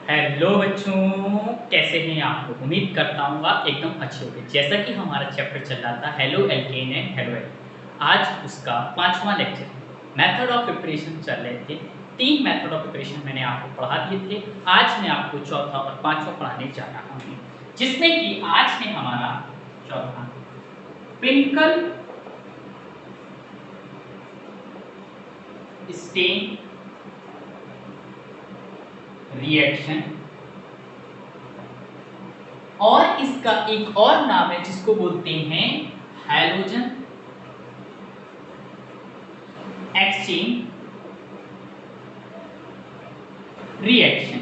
Hello बच्चों, कैसे हैं आप लोग। उम्मीद करता हूँ आप एकदम अच्छे होंगे। जैसा कि हमारा चैप्टर चल रहा था halo alkane and halo alkane, आज उसका 5वां लेक्चर मेथड ऑफ प्रिपरेशन चल रहे थे। 3 मेथड ऑफ प्रिपरेशन मैंने आपको पढ़ा दिए थे। आज मैं आपको चौथा और 5वां पढ़ाने जा रहा हूँ, जिसमें कि आज है हमारा चौथा प्रिंकल स्टेन रिएक्शन, और इसका एक और नाम है जिसको बोलते हैं हैलोजन एक्सचेंज रिएक्शन।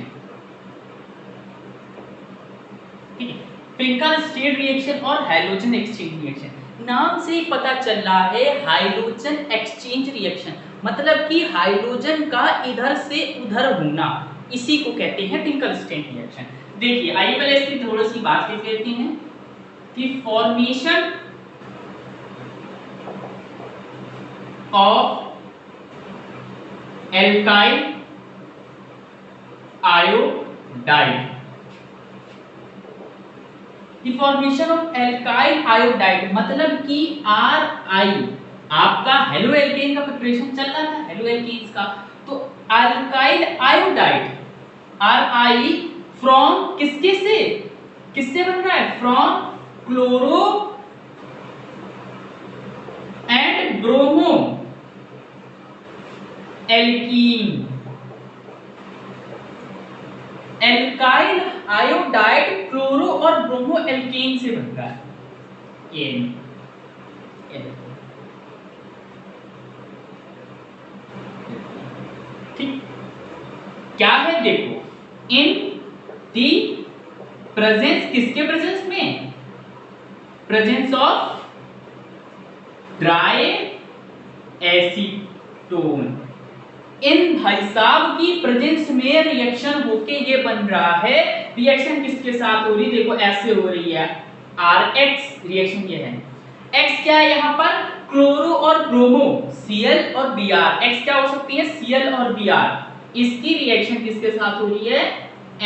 ठीक है, प्रिंकल स्टेन रिएक्शन और हैलोजन एक्सचेंज रिएक्शन नाम से ही पता चल रहा है। हाइड्रोजन एक्सचेंज रिएक्शन मतलब कि हाइड्रोजन का इधर से उधर होना, इसी को कहते हैं प्रिंकल स्टेन रिएक्शन। देखिए, आइए पहले इसकी थोड़ी सी बात लिख लेते हैं कि formation of alkyl iodide, formation of alkyl iodide मतलब कि आर आई, आपका हेलो एल्केन का प्रिपरेशन चल रहा था, हेलो एल्केन्स का, तो alkyl iodide are I from किसके से, किससे बन रहा है, from chloro and bromo alkene. Alkyl iodide chloro और ब्रोमो एल्केन से बनता है। ठीक, क्या है देखो, इन दी प्रेजेंस, किसके प्रेजेंस में, प्रेजेंस ऑफ ड्राई एसीटोन, इन भाई साहब की प्रेजेंस में रिएक्शन होके ये बन रहा है। रिएक्शन किसके साथ हो रही है, देखो ऐसे हो रही है, RX रिएक्शन ये है। X क्या है यहाँ पर, क्लोरो और ब्रोमो, Cl और Br। X क्या हो सकती है, Cl और Br। इसकी रिएक्शन किसके साथ हो रही है,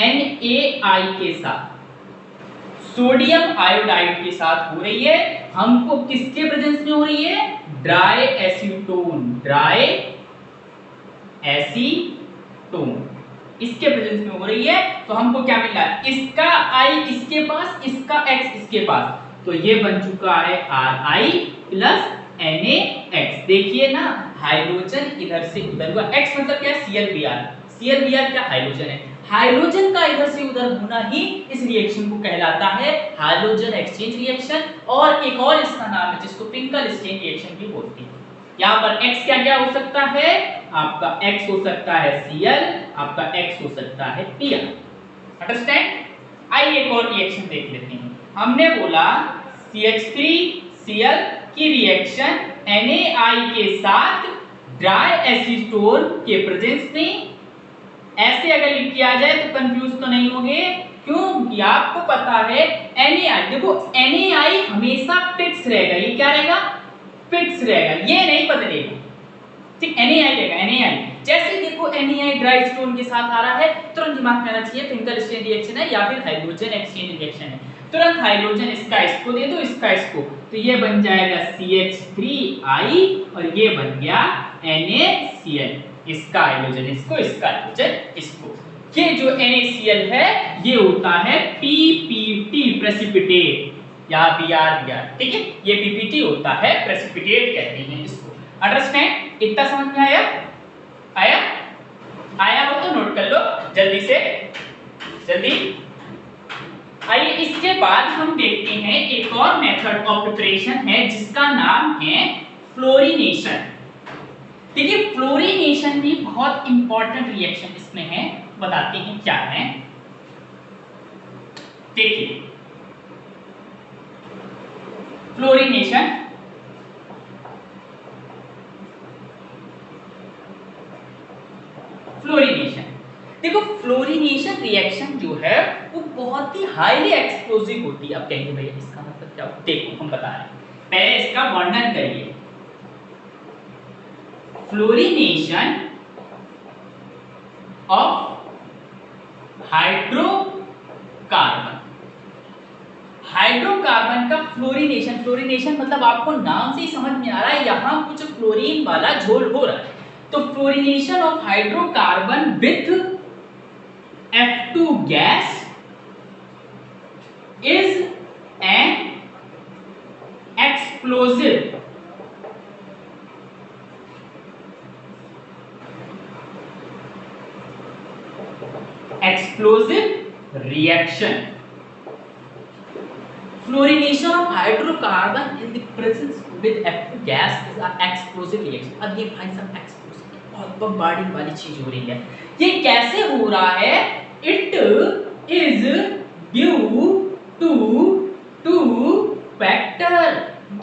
NaI के साथ, सोडियम आयोडाइड के साथ हो रही है। हमको किसके प्रेजेंस में हो रही है, ड्राई एसीटोन, ड्राई एसीटोन, इसके प्रेजेंस में हो रही है। तो हमको क्या मिला, इसका I इसके पास, इसका X इसके पास, तो ये बन चुका है Ri प्लस NaX। देखिए ना, हाइड्रोजन इधर से उधर हुआ, X मतलब क्या है, ClBr। ClBr क्या, हाइड्रोजन है। हाइड्रोजन का इधर से उधर होना ही इस रिएक्शन को कहलाता है हाइड्रोजन एक्सचेंज रिएक्शन। और एक और इसका नाम है जिसको प्रिंकल स्टेन रिएक्शन भी बोलते हैं। यहाँ पर X क्या क्या हो सकता है, आपका X हो सकता है Cl, आपका X हो सकता है Br। अंडरस्टैंड। आइए एक और रिएक्शन देख लेते हैं। हमने बोला CH3Cl की रिएक्शन NaI के साथ ड्राई एसीटोन के प्रेजेंस में। ऐसे अगर लिख किया जाए तो कंफ्यूज तो नहीं होंगे, क्योंकि आपको पता है NaI, देखो NaI हमेशा फिक्स रहेगा। ये क्या रहेगा, फिक्स रहेगा, ये नहीं बदलेगा। ठीक, NaI रहेगा, NaI। जैसे देखो NaI ड्राई स्टोन के साथ आ रहा है, तुरंत दिमाग में आना चाहिए प्रिंकल स्टेन रिएक्शन है या फिर हाइड्रोजन एक्सचेंज रिएक्शन है। तुरंत हाइड्रोजन इसका इसको दे दो, इसका इसको, तो ये बन जाएगा CH3I और ये बन गया NaCl। इसका हाइड्रोजन इसको, इसका हाइड्रोजन इसको। ये जो NaCl है ये होता है PPT, प्रेसिपिटेट, या Br। ठीक है, ये PPT होता है, प्रेसिपिटेट कहते हैं इसको। अंडरस्टैंड, इतना समझ में आया, आया आया हो तो नोट कर लो जल्दी से, जल्दी। आइए इसके बाद हम देखते हैं एक और मेथड ऑफ प्रिपरेशन है जिसका नाम है फ्लोरीनेशन। देखिए, फ्लोरीनेशन भी बहुत इंपॉर्टेंट रिएक्शन इसमें है, बताते हैं क्या है। देखिए, फ्लोरीनेशन, फ्लोरीनेशन, देखो फ्लोरीनेशन रिएक्शन जो है वो बहुत ही हाईली एक्सप्लोसिव होती है। अब कहेंगे भैया इसका मतलब क्या, देखो हम बता रहे हैं, पहले इसका वर्णन करिए। Fluorination of hydrocarbon. हाइड्रोकार्बन का फ्लोरीनेशन, फ्लोरीनेशन मतलब आपको नाम से ही समझ में आ रहा है यहां कुछ फ्लोरीन वाला झोल हो रहा है। तो fluorination of hydrocarbon with F2 gas is an explosive reaction. Fluorination of hydrocarbon in the presence with F2 gas is an explosive reaction। अब ये भाई साहब एक्सप्लोसिव बहुत बड़ी वाली चीज हो रही है। ये कैसे हो रहा है? It is due to two factor,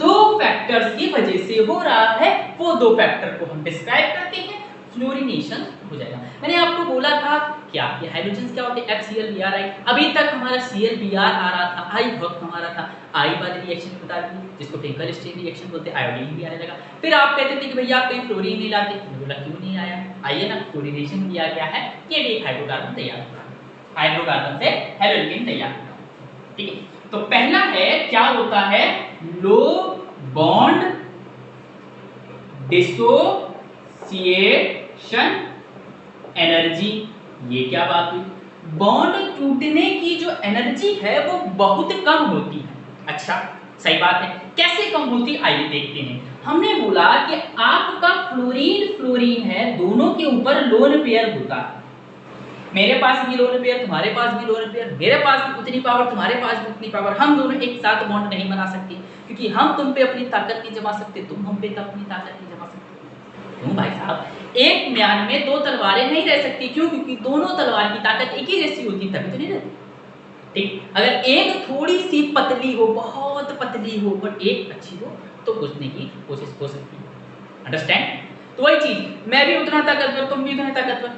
दो फैक्टर्स की वजह से हो रहा है। वो दो फैक्टर को हम डिस्क्राइब करते हैं, फ्लोरीनेशन हो जाएगा। मैंने आपको बोला था क्या ये हाइड्रोजन क्या होते हैं? HCl Br। अभी तक हमारा Cl Br आ रहा था, I वक्त हमारा था, I वाले रिएक्शन बता दी जिसको टेंकर स्टेन रिएक्शन बोलते हैं, आयोडीन भी आने लगा। फिर आप कहते थे कि भैया आप कहीं फ्लोरीन नहीं लाते, मैंने बोला क्यों नहीं आया? आइए ना, फ्लोरीनेशन किया गया है, ये भी हाइड्रोकार्बन तैयार होगा, हाइड्रोकार्बन से हेलोजन तैयार होगा। ठीक है, तो पहला है क्या होता है? लो बॉन्ड डिसोसिएशन एनर्जी। ये क्या बात हुई? बॉन्ड टूटने की जो एनर्जी है वो बहुत कम होती है। अच्छा, सही बात है। कैसे कम होती? आइए देखते हैं। हमने बोला कि आपका फ्लोरीन फ्लोरीन है, दोनों के ऊपर लोन पेयर होता है। मेरे पास भी लोन पेयर, तुम्हारे पास भी लोन पेयर, मेरे पास भी उतनी पावर, तुम्हारे पास भी उतनी पावर। हम दोनों एक साथ बॉन्ड नहीं बना सकते क्योंकि हम तुम पे अपनी ताकत नहीं जमा सकते, तुम हम पे अपनी ताकत नहीं जमा सकते। क्यों भाई साहब? एक म्यान में दो तलवारें नहीं रह सकती। क्यों? क्योंकि दोनों तलवार की ताकत एक ही जैसी होती, तभी तो नहीं रहती। ठीक, अगर एक थोड़ी सी पतली हो, बहुत पतली हो, पर एक अच्छी हो तो घुसने की कोशिश हो सकती है। अंडरस्टैंड? तो वही चीज, मैं भी उतना ताकतवर, तुम भी उतना ताकतवर।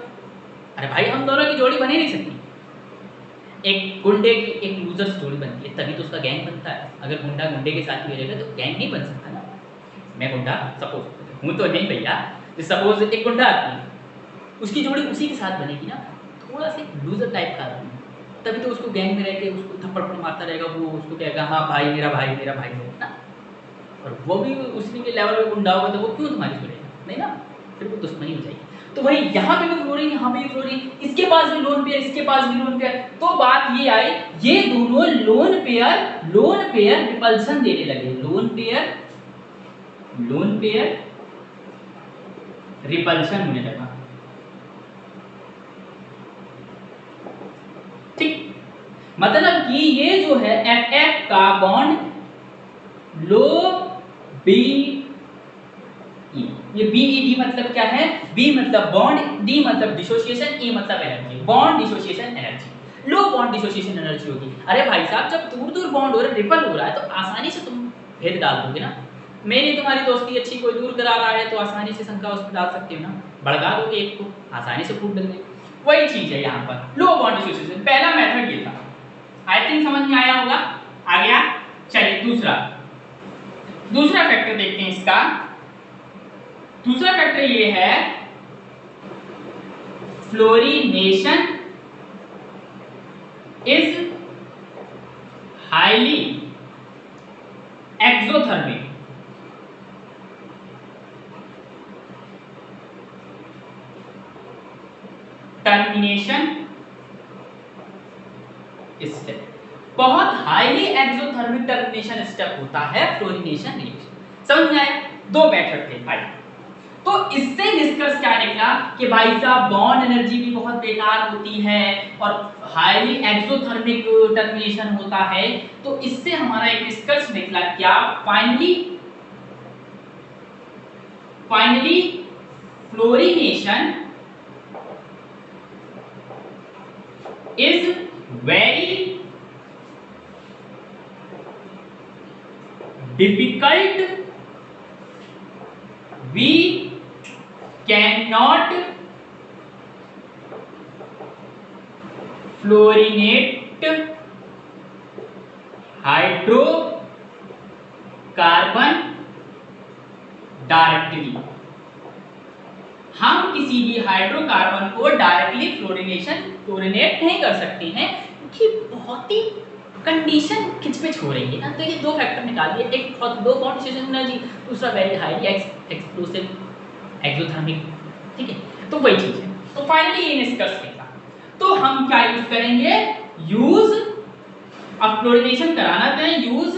अरे भाई, हम दोनों की जोड़ी बनी नहीं सकती। एक गुंडे की एक लूजर जोड़ी बनती है तभी तो उसका गैंग बनता है। अगर गुंडा गुंडे के साथ ही रहेगा तो गैंग नहीं बन सकता ना। मैं गुंडा सपोज हूं तो नहीं भैया, सपोज एक गुंडा आती है, उसकी जोड़ी उसी के साथ बनेगी ना, थोड़ा सा लूजर टाइप का आदमी, तभी तो उसको गैंग में रह के उसको थप्पड़ मारता रहेगा, वो उसको कहेगा हाँ भाई मेरा भाई है ना। और वो भी उसी के लेवल में गुंडा होगा तो वो क्यों तुम्हारी जुड़ेगा? नहीं ना, फिर वो दुश्मनी हो जाएगी। तो वही यहाँ पे भी फ्लोरीन, यहाँ पे भी फ्लोरीन, इसके पास भी लोन पेयर, इसके पास भी लोन पेयर। तो बात ये आई, ये दोनों लोन पेयर रिपल्सन देने लगे। लोन पेयर रिपल्सन होने लगा। ठीक, मतलब कि ये जो है FF का बॉन्ड लो बी ई, ये BED मतलब क्या है? B मतलब बॉन्ड, D मतलब डिसोसिएशन, E मतलब एनर्जी। बॉन्ड डिसोसिएशन एनर्जी, लो बॉन्ड डिसोसिएशन एनर्जी होगी। अरे भाई साहब, जब दूर बॉन्ड हो रहा है, रिपल हो रहा है, तो आसानी से तुम भेद डाल दोगे ना। मेरी तुम्हारी दोस्ती अच्छी, कोई दूर करा रहा है तो आसानी से शंका उसमें डाल सकते हो ना, भड़का दोगे एक को, आसानी से फूट देंगे। वही चीज है यहाँ पर, लो बॉन्ड डिसोसिएशन। पहला मेथड ये था, आई थिंक समझ में आया होगा। आ गया? चलिए दूसरा फैक्टर देखते हैं इसका। दूसरा फैक्टर ये है fluorination is highly exothermic. Termination step, बहुत हाईली एक्सोथर्मिक टर्मिनेशन स्टेप होता है फ्लोरीनेशन रिएक्शन। समझ में आया? दो मेथड थे भाई। तो इससे निष्कर्ष क्या निकला कि भाई साहब बॉन्ड एनर्जी भी बहुत बेकार होती है और हाईली एक्सोथर्मिक टर्मिनेशन होता है। तो इससे हमारा एक निष्कर्ष निकला क्या? Finally fluorination is very difficult, we cannot fluorinate hydrocarbon directly। हम किसी भी हाइड्रोकार्बन को डायरेक्टली फ्लोरिनेट नहीं कर सकते हैं क्योंकि बहुत ही कंडीशन खिचपिच हो रही है ना। तो ये दो फैक्टर निकाल दिए, एक दो कॉन्सेंट्रेशन एनर्जी, दूसरा वेरी हाईली एक्सप्लोसिव एक्सोथर्मिक, ठीक है। तो वही चीज है। तो फाइनली ये निष्कर्ष निकला। तो हम क्या यूज करेंगे, यूज अब फ्लोरिनेशन कराना तो है, यूज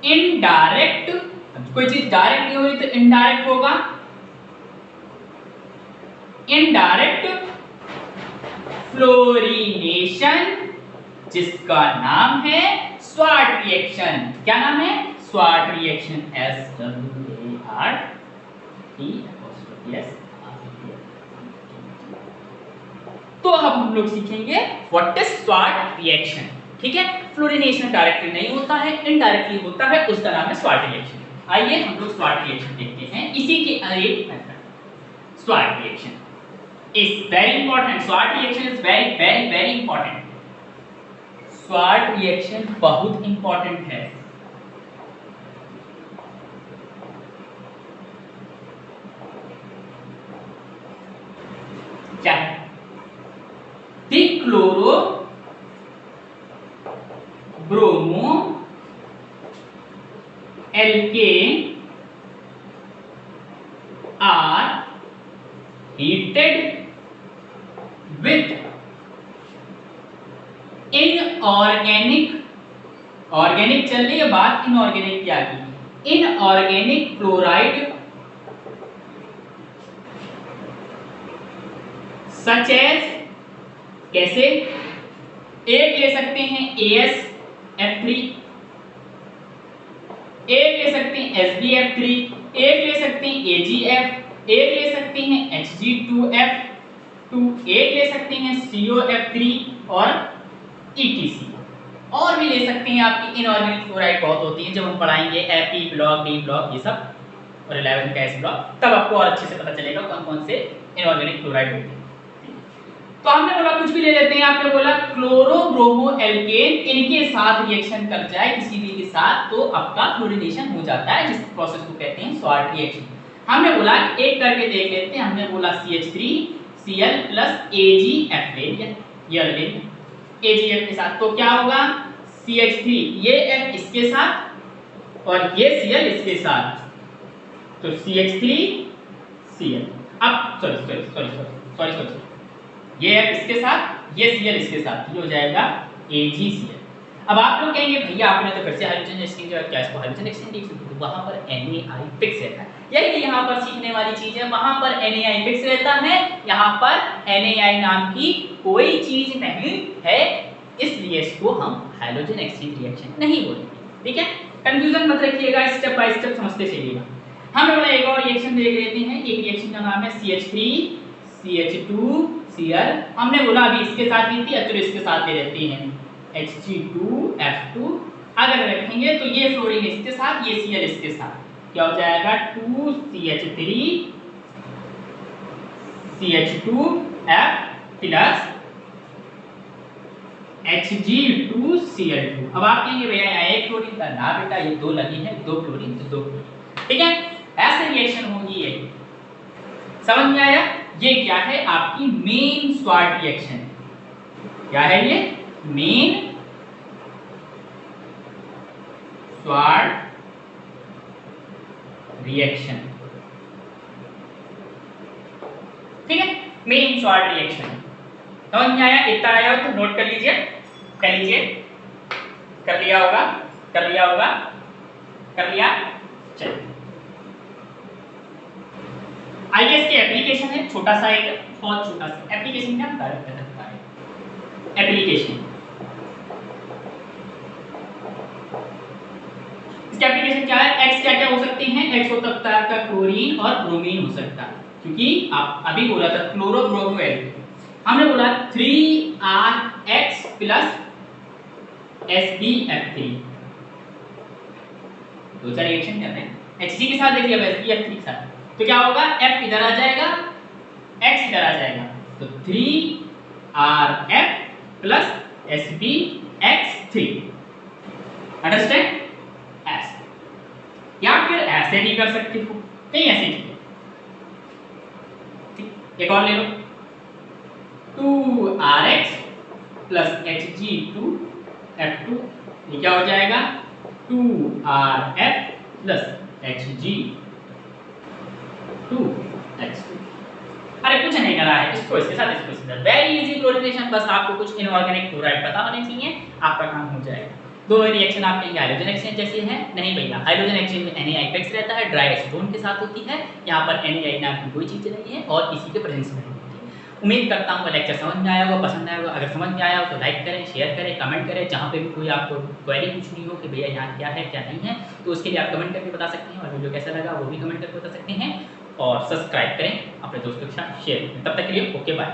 इनडायरेक्ट। कोई चीज डायरेक्ट नहीं हो रही तो इनडायरेक्ट होगा, इनडायरेक्ट फ्लोरिनेशन, जिसका नाम है स्वार्ट रिएक्शन। क्या नाम है, स्वार्ट रिएक्शन, SWART। तो अब हम लोग सीखेंगे व्हाट इज स्वार्ट रिएक्शन, ठीक है। फ्लोरिनेशन डायरेक्टली नहीं होता है, इनडायरेक्टली होता है, उसका नाम है स्वार्ट रिएक्शन। आइए हम लोग स्वार्ट रिएक्शन देखते हैं, इसी के एक method. Swarts reaction is very important, Swarts reaction is very very very important. Swarts reaction बहुत इंपॉर्टेंट है। क्या है, chloro bromo alkane are heated with inorganic, organic चल रही है बात, इनऑर्गेनिक क्या की, इनऑर्गेनिक क्लोराइड सच एज, कैसे, एक ले सकते हैं AsF3, एक ले सकते हैं SbF3, एक ले सकते हैं AgF, एक ले सकते हैं Hg2F2, एक ले सकते हैं COF3 और ETC, और भी ले सकते हैं। आपकी इनऑर्गेनिक क्लोराइड बहुत होती है, जब हम पढ़ाएंगे Fe ब्लॉक, D ब्लॉक, ये सब, और 11 का S ब्लॉक, तब आपको और अच्छे से पता चलेगा कौन कौन से इनऑर्गेनिक क्लोराइड होते हैं। तो हमने बोला कुछ भी ले लेते हैं, आपने बोला क्लोरो ब्रोमो एल्केन, इनके साथ रिएक्शन कर जाए किसी भी के साथ तो आपका फ्लोरिनेशन हो जाता है, जिस प्रोसेस को कहते हैं स्वार्ट रिएक्शन। हमने बोला एक करके देख लेते हैं, हमने बोला CH3Cl प्लस AgF ले लिया, ये ले लिया AgF के साथ, तो क्या होगा CH3, ये F इसके साथ और ये Cl इसके साथ, तो CH3Cl। अब सॉरी ये F इसके साथ, ये Cl इसके साथ, ये हो जाएगा AgCl। अब आप लोग कहेंगे भैया आपने तो फिर से हाइड्रोजन एक्सचेंज क्या, इसको हाइड्रोजन एक्सचेंज लिख सकते, वहां पर NaI फिक्स रहता है, यही यहाँ पर सीखने वाली चीज है। वहां पर NaI फिक्स रहता है, यहाँ पर NaI नाम की कोई चीज नहीं है, इसलिए इसको हम हाइड्रोजन एक्सचेंज रिएक्शन नहीं बोलेंगे, ठीक है। कंफ्यूजन मत रखिएगा, स्टेप बाय स्टेप समझते चलिएगा। हम लोग एक और रिएक्शन देख लेते हैं, एक रिएक्शन का नाम है CH3CH2Cl। हमने बोला अभी इसके साथ ली थी, चलो इसके साथ ले लेते हैं Hg2F2। अगर रखेंगे तो ये फ्लोरीन इसके साथ, ये Cl इसके साथ, क्या हो जाएगा 2CH3CH2F प्लस Hg2Cl2। अब आप कहेंगे भैया एक फ्लोरीन था ना बेटा, ये दो लगी है, दो फ्लोरीन तो दो फ्लोरीन, ठीक है। ऐसे रिएक्शन होगी ये, समझ में आया। ये क्या है, आपकी मेन स्वार्ट रिएक्शन। क्या है ये, मेन स्वार्ट रिएक्शन, ठीक है, मेन स्वार्ट रिएक्शन। समझ में आया, इतना आया हो तो नोट कर लीजिए, कर लीजिए, कर लिया होगा, कर लिया होगा, कर लिया। चलिए आइए इसके एप्लीकेशन है, छोटा सा एक, बहुत छोटा सा एप्लीकेशन क्या बता सकता है। एप्लीकेशन, इसके एप्लीकेशन क्या है, एक्स क्या क्या हो सकते हैं, एक्स हो सकता है आपका क्लोरीन और ब्रोमीन हो सकता है, क्योंकि आप अभी बोला था क्लोरो ब्रोमो एल्केन, हमने बोला 3RX प्लस SbF3, दो चार रिएक्शन कर रहे हैं, Hg के साथ देखिए, SbF3 के साथ, तो क्या होगा, F इधर आ जाएगा, X इधर आ जाएगा, तो 3RF प्लस SbX3, अंडरस्टैंड। ऐसे या फिर ऐसे भी कर सकते हो, नहीं ऐसे ठीक है, ठीक। एक और ले लो 2Rx प्लस Hg2F2, ये क्या हो जाएगा 2Rf प्लस Hg2H2। अरे कुछ नहीं करा है, इसको इसके साथ इसको इसके साथ, वेरी इजी क्लोरीनेशन, बस आपको कुछ इनऑर्गेनिक क्लोराइड पता होने चाहिए, आपका काम हो जाएगा। दो रिएक्शन आप कहेंगे हाइड्रोजन एक्सचेंज जैसी है, नहीं भैया, हाइड्रोजन एक्सचेंज में Na फिक्स रहता है, ड्राई एसीटोन के साथ होती है, यहाँ पर Na नाम की कोई चीज़ नहीं है और इसी के प्रेजेंस में होती है। उम्मीद करता हूँ लेक्चर समझ में आया होगा, पसंद आया होगा। अगर समझ में आया हो तो लाइक करें, शेयर करें, कमेंट करें। जहाँ पे भी कोई आपको क्वेरी पूछनी हो कि भैया यहाँ क्या है क्या नहीं है, तो उसके लिए आप कमेंट करके बता सकते हैं, और वीडियो कैसा लगा वो भी कमेंट करके बता सकते हैं, और सब्सक्राइब करें, अपने दोस्तों के साथ शेयर करें। तब तक के लिए ओके बाय।